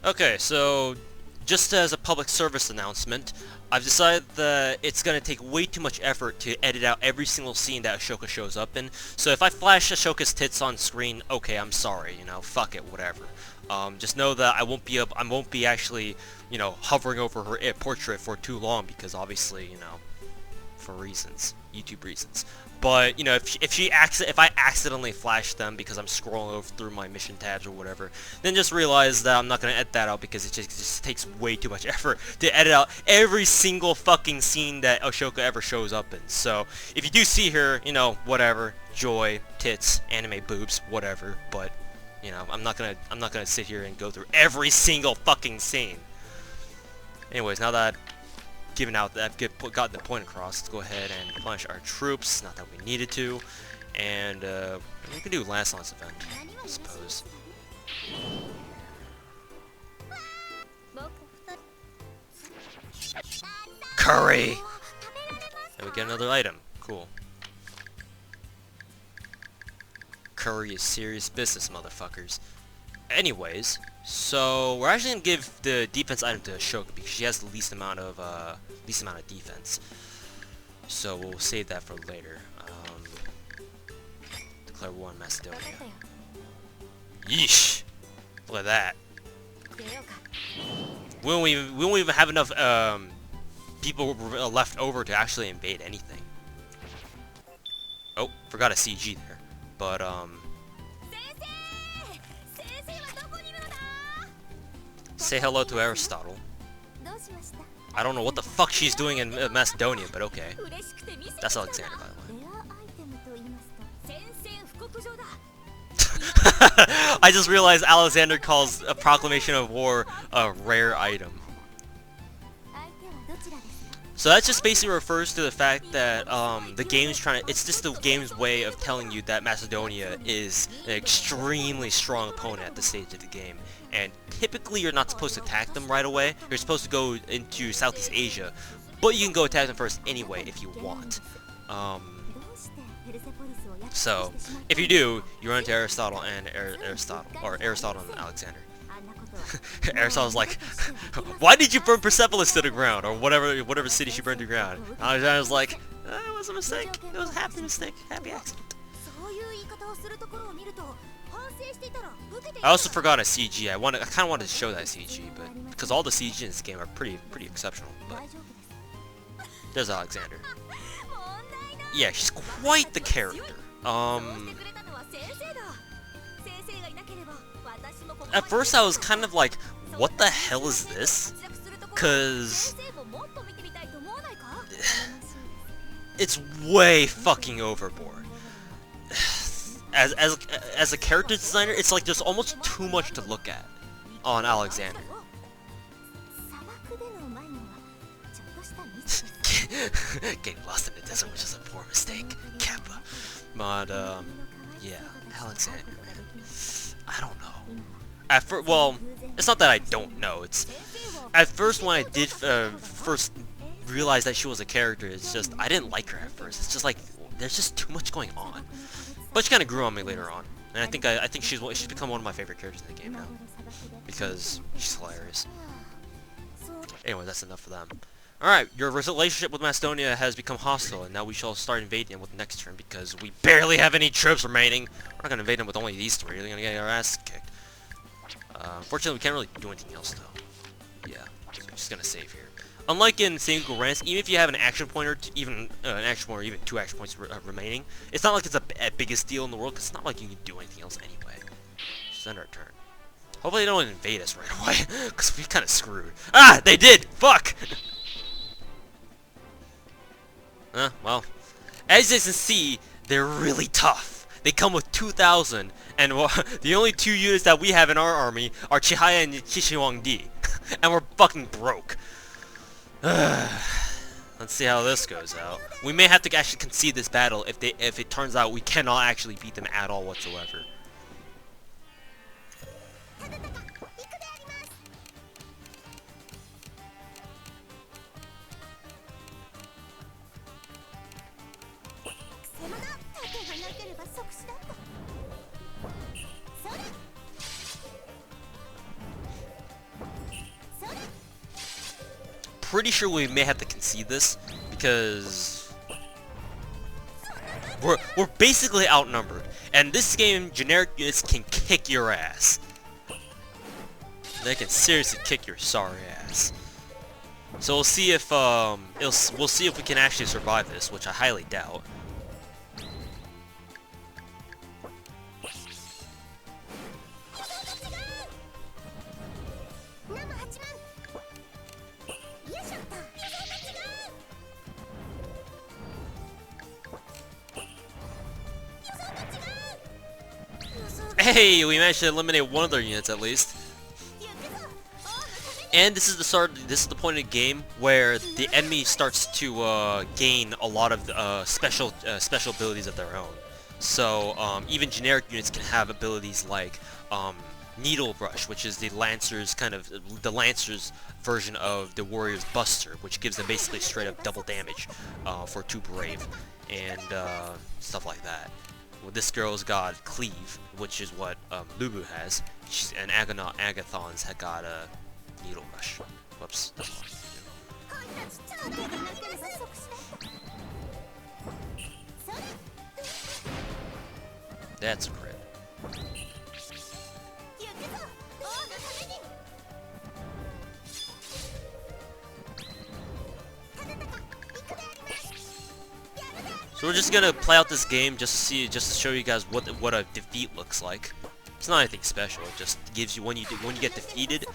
Okay, so just as a public service announcement, I've decided that it's going to take way too much effort to edit out every single scene that Ashoka shows up in. So if I flash Ashoka's tits on screen, okay, I'm sorry, fuck it, whatever. Just know that I won't be actually, hovering over her portrait for too long because obviously, for reasons, YouTube reasons. But if I accidentally flash them because I'm scrolling over through my mission tabs or whatever, then just realize that I'm not gonna edit that out because it just takes way too much effort to edit out every single fucking scene that Ashoka ever shows up in. So if you do see her, whatever, joy, tits, anime boobs, whatever. But I'm not gonna sit here and go through every single fucking scene. Anyways, now that I've gotten the point across, let's go ahead and replenish our troops, not that we needed to, and we can do last lance event, I suppose. Curry! And we get another item, cool. Curry is serious business, motherfuckers. Anyways, so we're actually gonna give the defense item to Ashoka because she has the least amount of defense. So we'll save that for later. Declare war on Macedonia. Yeesh! Look at that. We won't even have enough people left over to actually invade anything. Oh, forgot a CG there, but say hello to Aristotle. I don't know what the fuck she's doing in Macedonia, but okay. That's Alexander, by the way. I just realized Alexander calls a proclamation of war a rare item. So that just basically refers to the fact that the game's it's just the game's way of telling you that Macedonia is an extremely strong opponent at this stage of the game. And typically you're not supposed to attack them right away. You're supposed to go into Southeast Asia, but you can go attack them first anyway if you want. So if you do, you run into Aristotle and Aristotle and Alexander. Aristotle's like, why did you burn Persepolis to the ground, or whatever city she burned to the ground? Alexander's like, it was a mistake. It was a happy mistake, happy accident. I also forgot a CG. I kind of wanted to show that CG, but because all the CG in this game are pretty exceptional. But there's Alexander. Yeah, she's quite the character. At first I was kind of like, what the hell is this? Cause it's way fucking overboard. As a character designer, it's like there's almost too much to look at on Alexander. Getting lost in the desert was just a poor mistake. Kappa. But yeah, Alexander, man. I don't know. Well, it's not that I don't know. It's at first when I did first realize that she was a character, it's just I didn't like her at first. It's just like there's just too much going on. But she kind of grew on me later on, and I think she's become one of my favorite characters in the game now because she's hilarious. Anyway, that's enough for them. Alright, your relationship with Macedonia has become hostile, and now we shall start invading them with the next turn because we barely have any troops remaining. We're not gonna invade them with only these three. We're gonna get our ass kicked. Unfortunately, we can't really do anything else though. Yeah, so we're just gonna save here. Unlike in single rants, even if you have an action point or even two action points remaining, it's not like it's a biggest deal in the world because it's not like you can do anything else anyway. Just end our turn. Hopefully they don't invade us right away because we're kind of screwed. Ah, they did. Fuck. Well, as you can see, they're really tough. They come with 2,000, and the only two units that we have in our army are Chihaya and Chishiwangdi, and we're fucking broke. Let's see how this goes out. We may have to actually concede this battle if it turns out we cannot actually beat them at all whatsoever. pretty sure we may have to concede this because we're basically outnumbered. And this game, generic units can kick your ass. They can seriously kick your sorry ass. So we'll see if we'll see if we can actually survive this, which I highly doubt. Hey, we managed to eliminate one of their units at least. And this is the start. This is the point of the game where the enemy starts to gain a lot of special abilities of their own. So even generic units can have abilities like Needle Rush, which is the Lancer's version of the Warrior's Buster, which gives them basically straight up double damage for 2 brave and stuff like that. Well, this girl's got Cleave, which is what Lubu has, and Agathon's had got Needle Rush. Whoops. That's a crit. So we're just gonna play out this game just to show you guys what a defeat looks like. It's not anything special. It just gives you when you get defeated.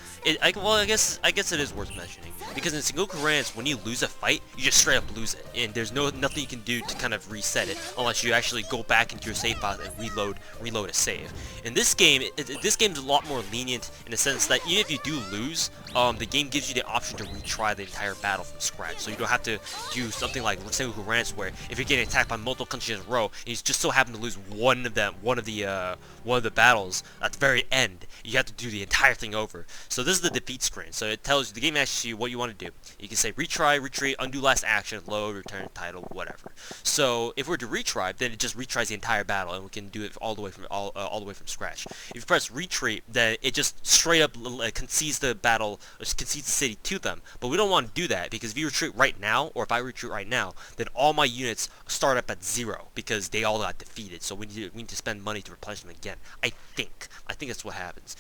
Well, I guess it is worth mentioning because in Sengoku Rance, when you lose a fight, you just straight up lose it, and there's nothing you can do to kind of reset it unless you actually go back into your save file and reload a save. In this game, this game's a lot more lenient in the sense that even if you do lose, the game gives you the option to retry the entire battle from scratch. So you don't have to do something like Sengoku Rance, where if you're getting attacked by multiple countries in a row and you just so happen to lose one of the battles at the very end, you have to do the entire thing over. So this is the defeat screen. So it tells you, the game asks you what you want to do. You can say retry, retreat, undo last action, load, return title, whatever. So if we're to retry, then it just retries the entire battle, and we can do it all the way from scratch. If you press retreat, then it just straight up concedes the battle, concedes the city to them. But we don't want to do that because if you retreat right now, or if I retreat right now, then all my units start up at 0 because they all got defeated. So we need to spend money to replenish them again. I think that's what happens.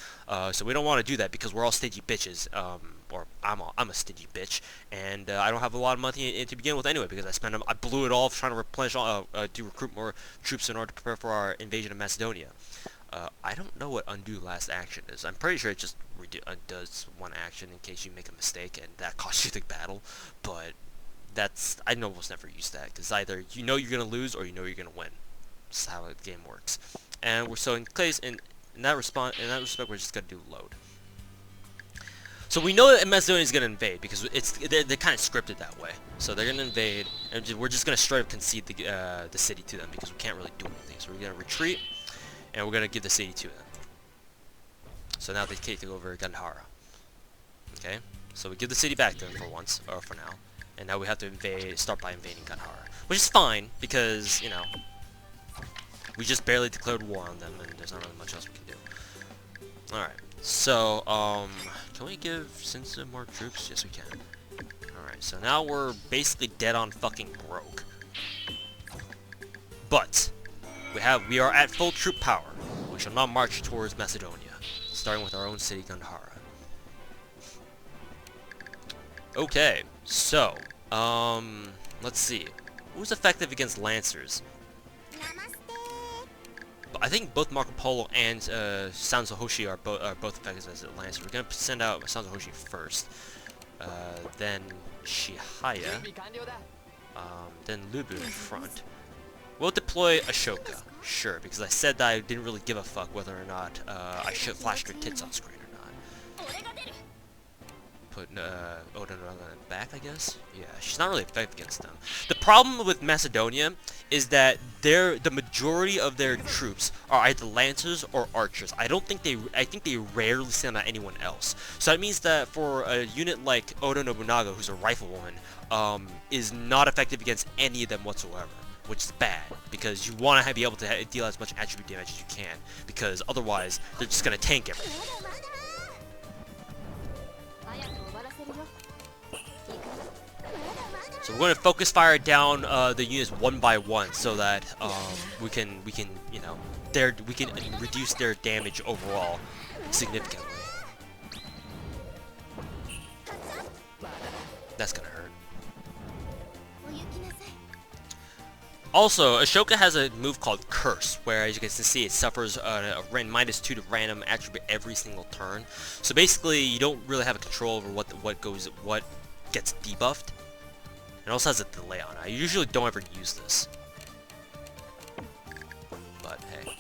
So we don't want to do that because we're all stingy bitches. Or I'm a stingy bitch, and I don't have a lot of money to begin with anyway because I blew it all trying to replenish, to recruit more troops in order to prepare for our invasion of Macedonia. I don't know what undo last action is. I'm pretty sure it just undoes one action in case you make a mistake and that costs you the battle, but I almost never use that because either you know you're gonna lose or you know you're gonna win. That's how the game works. And in that respect, we're just gonna do load. So we know that Macedonia is gonna invade because they're kind of scripted that way. So they're gonna invade, and we're just gonna straight up concede the city to them because we can't really do anything. So we're gonna retreat, and we're gonna give the city to them. So now they take over Gandhara. Okay, so we give the city back to them for now, and now we have to start by invading Gandhara, which is fine because we just barely declared war on them, and there's not really much else we can do. Alright, so, can we give Sinsa more troops? Yes, we can. Alright, so now we're basically dead on fucking broke. But, we are at full troop power. We shall not march towards Macedonia, starting with our own city, Gandhara. Okay, so, let's see. Who's effective against Lancers? I think both Marco Polo and Sanzo Hoshi are both effective as a Lancer. We're gonna send out Sanzo Hoshi first, then Shihaya, then Lubu in front. We'll deploy Ashoka, sure, because I said that I didn't really give a fuck whether or not I should flash her tits on screen or not. Put Odin back, I guess? Yeah, she's not really effective against them. The problem with Macedonia is that the majority of their troops are either Lancers or Archers. I think they rarely send out anyone else. So that means that for a unit like Oda Nobunaga, who's a riflewoman, is not effective against any of them whatsoever, which is bad, because you want to be able to deal as much attribute damage as you can, because otherwise they're just going to tank everything. So we're going to focus fire down the units one by one, so that we can you know we can reduce their damage overall significantly. That's gonna hurt. Also, Ashoka has a move called Curse, where, as you guys can see, it suffers a -2 to random attribute every single turn. So basically, you don't really have a control over what gets debuffed. It also has a delay on it. I usually don't ever use this, but hey,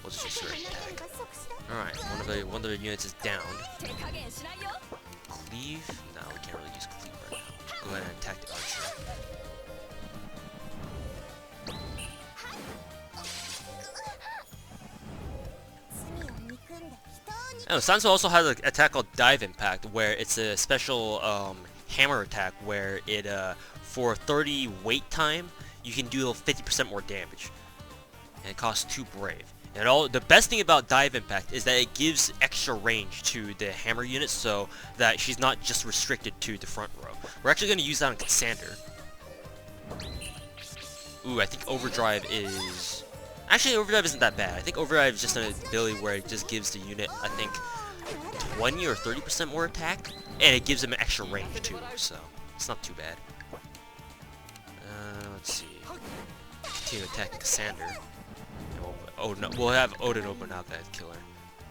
we'll just use your attack. All right, one of the units is down. Cleave? No, we can't really use cleave right now. Go ahead and attack the archer. Oh, Sanso also has an attack called Dive Impact, where it's a special hammer attack where it for 30 wait time you can do 50% more damage, and it costs 2 brave. And the best thing about Dive Impact is that it gives extra range to the hammer unit, so that she's not just restricted to the front row. We're actually going to use that on Cassander. Ooh, I think Overdrive is... Actually, Overdrive isn't that bad. I think Overdrive is just an ability where it just gives the unit, I think, 20 or 30% more attack, and it gives them extra range too, so it's not too bad. Let's see. Continue attacking Cassander. Oh no, we'll have Oda Nobunaga as killer.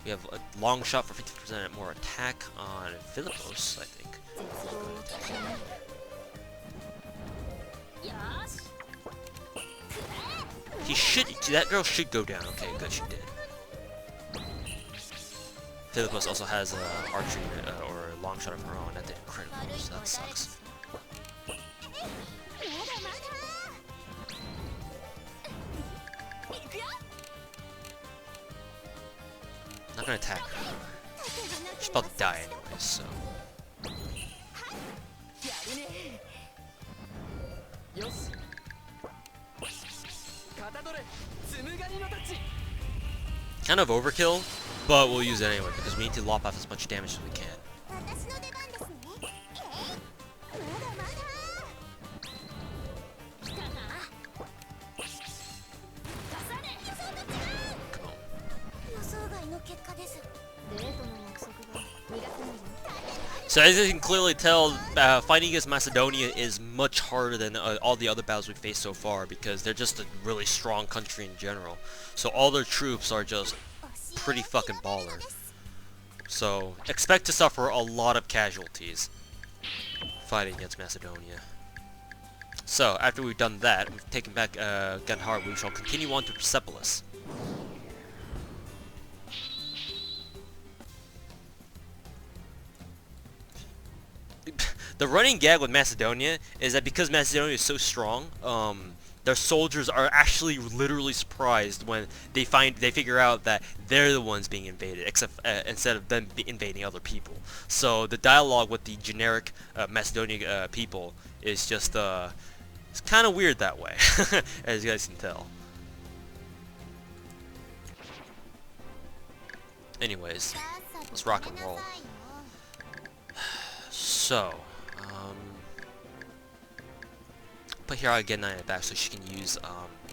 We have a long shot for 50% more attack on Philippos, I think. He should. That girl should go down. Okay, good, she did. Philippos also has archery or a long shot of her own. That did incredible, so that sucks. Not gonna attack her. She's about to die anyways, so. Kind of overkill, but we'll use it anyway because we need to lop off as much damage as we can. So as you can clearly tell, fighting against Macedonia is much harder than all the other battles we've faced so far, because they're just a really strong country in general. So all their troops are just pretty fucking baller. So expect to suffer a lot of casualties fighting against Macedonia. So after we've done that, we've taken back Gandhar, we shall continue on to Persepolis. The running gag with Macedonia is that because Macedonia is so strong, their soldiers are actually literally surprised when they figure out that they're the ones being invaded, except instead of them invading other people. So the dialogue with the generic Macedonian people is just it's kind of weird that way, as you guys can tell. Anyways, let's rock and roll. So. Put Hiraga Genai in the back so she can use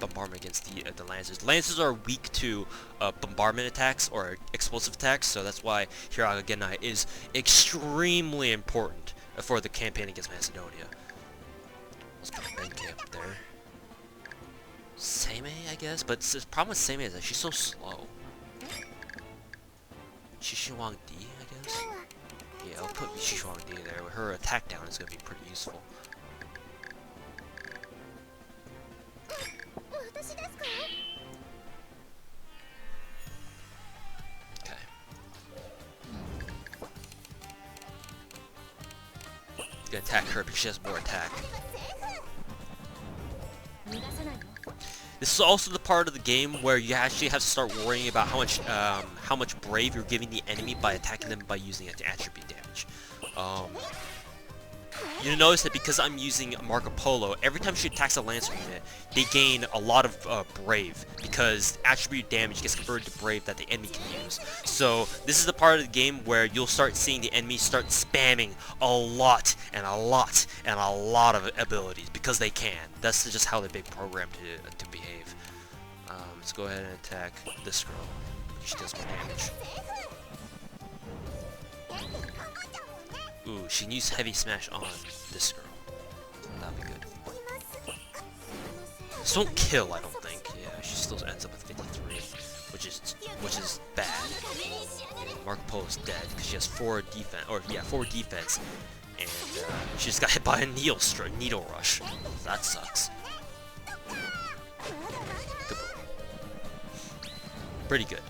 bombardment against the Lancers. Lancers are weak to bombardment attacks or explosive attacks, so that's why Hiraga Genai is extremely important for the campaign against Macedonia. Let's put Benkei up there. Seimei, I guess, but the problem with Seimei is that she's so slow. Shishiwang D, I guess? Yeah, I'll put Shishiwang D there. Her attack down is going to be pretty useful. Okay. Gonna attack her because she has more attack. This is also the part of the game where you actually have to start worrying about how much brave you're giving the enemy by attacking them by using attribute damage. you notice that because I'm using Marco Polo, every time she attacks a Lancer unit, they gain a lot of Brave, because attribute damage gets converted to Brave that the enemy can use. So this is the part of the game where you'll start seeing the enemy start spamming a lot and a lot and a lot of abilities, because they can. That's just how they've been programmed to behave. Let's go ahead and attack this girl. She does more damage. Ooh, she can use Heavy Smash on this girl. That'd be good. This won't kill, I don't think. Yeah, she still ends up with 53, which is bad. Marco Polo's dead because she has 4 defense, or yeah, 4 defense, and she just got hit by a needle rush. That sucks. Good boy. Pretty good.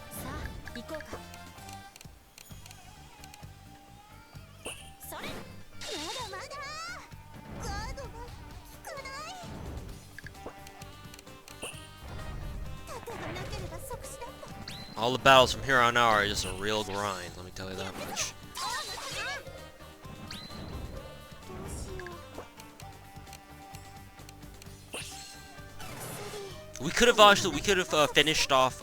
All the battles from here on out are just a real grind, let me tell you that much. We could have finished off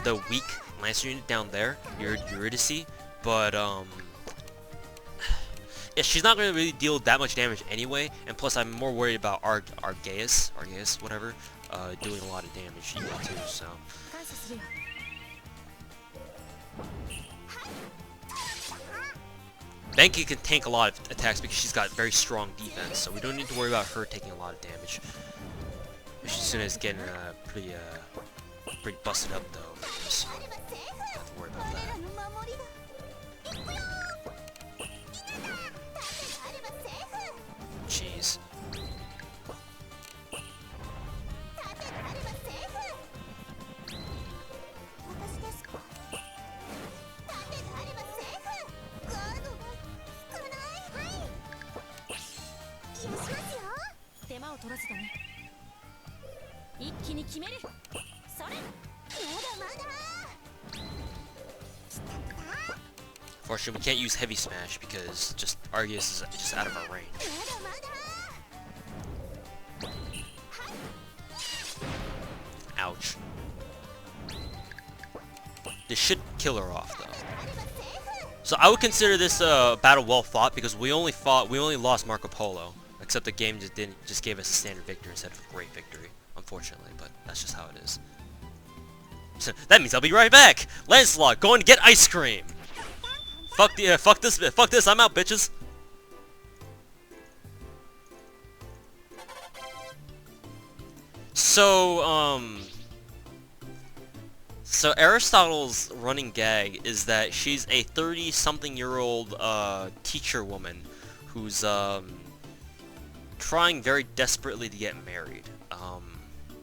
the weak Lancer unit down there, Eurydice, but yeah, she's not going to really deal that much damage anyway, and plus I'm more worried about Argeus, whatever, doing a lot of damage even too, so. Benki can tank a lot of attacks because she's got very strong defense, so we don't need to worry about her taking a lot of damage. As soon as getting pretty busted up though, so don't have to worry about that. Jeez. Unfortunately, we can't use Heavy Smash because just Argeus is just out of our range. Ouch. This should kill her off though. So I would consider this battle well fought because we only lost Marco Polo. Except the game just gave us a standard victory instead of a great victory, unfortunately, but that's just how it is. So that means I'll be right back! Lancelot, going to get ice cream! Fuck this, I'm out, bitches! So Aristotle's running gag is that she's a 30-something-year-old teacher woman who's trying very desperately to get married,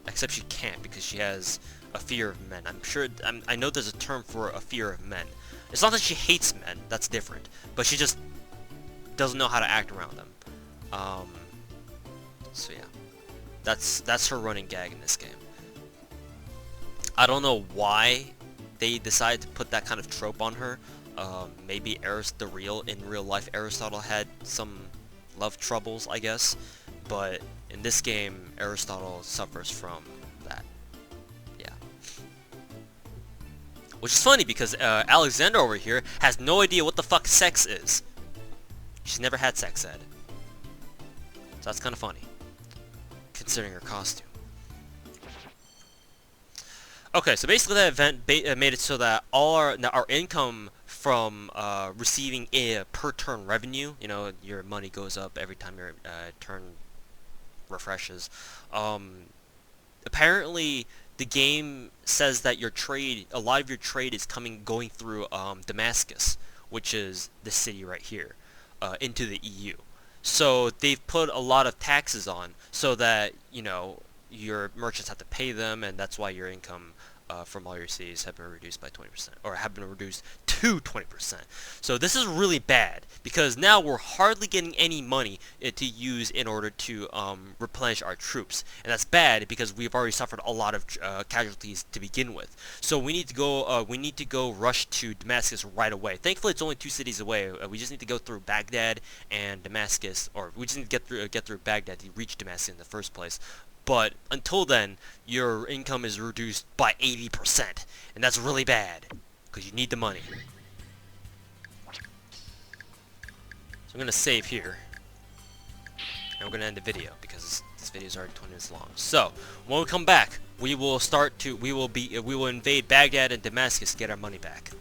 except she can't because she has a fear of men. I know there's a term for a fear of men. It's not that she hates men, that's different, but she just doesn't know how to act around them. So yeah, that's her running gag in this game. I don't know why they decided to put that kind of trope on her. Maybe in real life Aristotle had some love troubles, I guess, but in this game Aristotle suffers from that. Yeah, which is funny because Alexander over here has no idea what the fuck sex is. She's never had sex ed, so that's kind of funny considering her costume. Okay, so basically that event made it so that all our income from receiving a per turn revenue, you know, your money goes up every time your turn refreshes. Apparently, the game says that a lot of your trade is going through Damascus, which is the city right here, into the EU. So they've put a lot of taxes on, so that, you know, your merchants have to pay them, and that's why your income from all your cities have been reduced by 20%, or have been reduced to 20%. So this is really bad, because now we're hardly getting any money to use in order to replenish our troops, and that's bad because we've already suffered a lot of casualties to begin with. So we need to go rush to Damascus right away. Thankfully, it's only 2 cities away. We just need to go through Baghdad and Damascus, or we just need to get through Baghdad to reach Damascus in the first place. But until then, your income is reduced by 80%, and that's really bad because you need the money. So I'm gonna save here, and we're gonna end the video because this video is already 20 minutes long. So when we come back, we will invade Baghdad and Damascus to get our money back.